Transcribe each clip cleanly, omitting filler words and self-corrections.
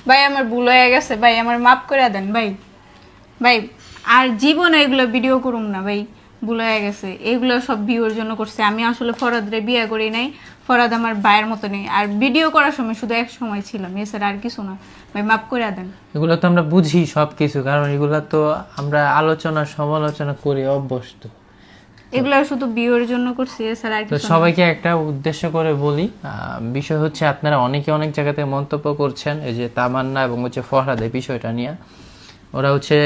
ভাই আমার ভুল হয়ে গেছে ভাই, আমার মাফ করে দেন ভাই। ভাই আর জীবনে এগুলো ভিডিও করুম না ভাই, ভুল হয়ে গেছে। এগুলো সব ভিউর জন্য করছে। আমি আসলে ফরাদরে বিয়ে করি নাই, ফরাদ আমার ভাইয়ের মতো নেই। আর ভিডিও করার সময় শুধু এক সময় ছিলাম, এছাড়া আর কিছু না ভাই, মাফ করে দেন। এগুলো তো আমরা বুঝি সব কিছু, কারণ এগুলো তো আমরা আলোচনা সমালোচনা করে অভ্যস্ত। এগুলো শুধু ভিউর জন্য করছি, এছাড়া আর তো কিছু না। সবাইকে একটা উদ্দেশ্য করে বলি, বিষয় হচ্ছে আপনারা অনেকে অনেক জায়গাতে মন্তব্য করছেন এই যে তামান্না এবং হচ্ছে ফরহাদের বিষয়টা নিয়ে। ওরা হচ্ছে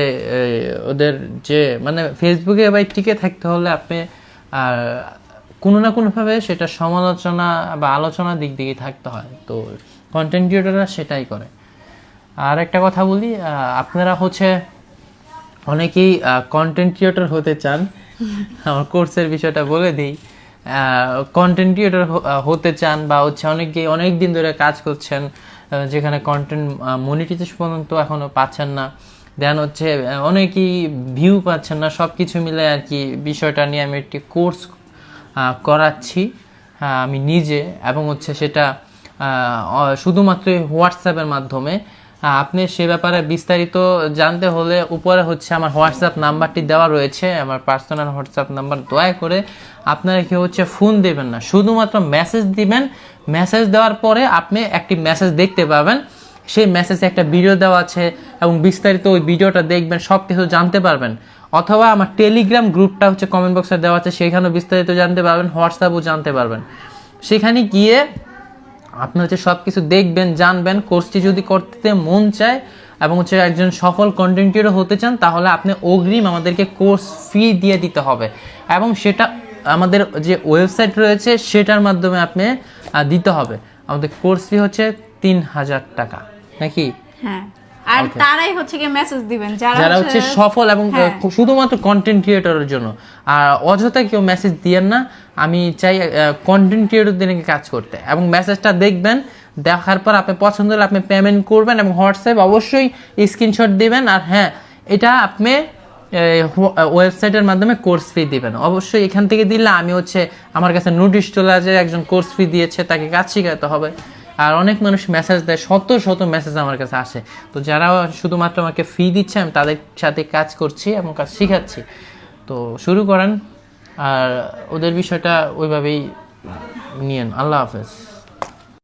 ওদের যে মানে ফেসবুকে ভাই টিকে থাকতে হলে আপনি কোনো না কোনোভাবে সেটা সমালোচনা বা আলোচনার দিক দিকে থাকতে হয়। তো কন্টেন্ট ক্রিয়েটররা সেটাই করে। আর একটা কথা বলি, আপনারা হচ্ছে অনেকেই কন্টেন্ট ক্রিয়েটর হতে চান। আমার কোর্সের বিষয়টা বলে দিই, কন্টেন্ট ক্রিয়েটর হতে চান বা হচ্ছে অনেকে অনেক দিন ধরে কাজ করছেন, যেখানে কন্টেন্ট মনিটাইজেশন পর্যন্ত এখনো পাচ্ছেন না, দেন হচ্ছে অনেকেই ভিউ পাচ্ছেন না, সব কিছু মিলে আর কি বিষয়টা নিয়ে আমি একটি কোর্স করাচ্ছি আমি নিজে, এবং হচ্ছে সেটা শুধুমাত্র হোয়াটসঅ্যাপের মাধ্যমে। আপনি সে ব্যাপারে বিস্তারিত জানতে হলে উপরে হচ্ছে আমার হোয়াটসঅ্যাপ নাম্বারটি দেওয়া রয়েছে, আমার পার্সোনাল হোয়াটসঅ্যাপ নাম্বার। দয়া করে আপনারা কেউ হচ্ছে ফোন দেবেন না, শুধুমাত্র মেসেজ দিবেন। মেসেজ দেওয়ার পরে আপনি একটি মেসেজ দেখতে পাবেন, সেই মেসেজে একটা ভিডিও দেওয়া আছে এবং বিস্তারিত ওই ভিডিওটা দেখবেন, সব কিছু জানতে পারবেন। অথবা আমার টেলিগ্রাম গ্রুপটা হচ্ছে কমেন্ট বক্সে দেওয়া আছে, সেখানেও বিস্তারিত জানতে পারবেন, হোয়াটসঅ্যাপও জানতে পারবেন। সেখানে গিয়ে আপনি হচ্ছে সব কিছু দেখবেন, জানবেন। কোর্সটি যদি করতে মন চায় এবং হচ্ছে একজন সফল কন্টেন্ট ক্রিয়েটর হতে চান, তাহলে আপনি অগ্রিম আমাদেরকে কোর্স ফি দিয়ে দিতে হবে, এবং সেটা আমাদের যে ওয়েবসাইট রয়েছে সেটার মাধ্যমে আপনি দিতে হবে। আমাদের কোর্স ফি হচ্ছে 3000 টাকা, নাকি? হ্যাঁ, আর তারাই হচ্ছে কি মেসেজ দিবেন যারা হচ্ছে সফল এবং শুধুমাত্র কন্টেন্ট ক্রিয়েটরের জন্য। আর অযথা কেউ মেসেজ দিয়েন না, আমি চাই কন্টেন্ট ক্রিয়েটরদেরকে কাজ করতে। এবং মেসেজটা দেখবেন, দেখার পর আপনি পছন্দ হলে আপনি পেমেন্ট করবেন এবং হোয়াটসঅ্যাপ অবশ্যই স্ক্রিনশট দিবেন। আর হ্যাঁ, এটা আপনি ওয়েবসাইটের মাধ্যমে কোর্স ফি দিবেন অবশ্যই। এখান থেকে দিলে আমি হচ্ছে আমার কাছে নোটিশ চলে আসে একজন কোর্স ফি দিয়েছে, তাকে কাজ শেখাতে হবে। আর অনেক মানুষ মেসেজ দেয়, শত শত মেসেজ আমার কাছে আসে। তো যারা শুধুমাত্র আমাকে ফি দিচ্ছে, আমি তাদের সাথে কাজ করছি এবং কাজ শেখাচ্ছি। তো শুরু করেন, আর ওদের বিষয়টা ওইভাবেই নিয়েন। আল্লাহ হাফেজ।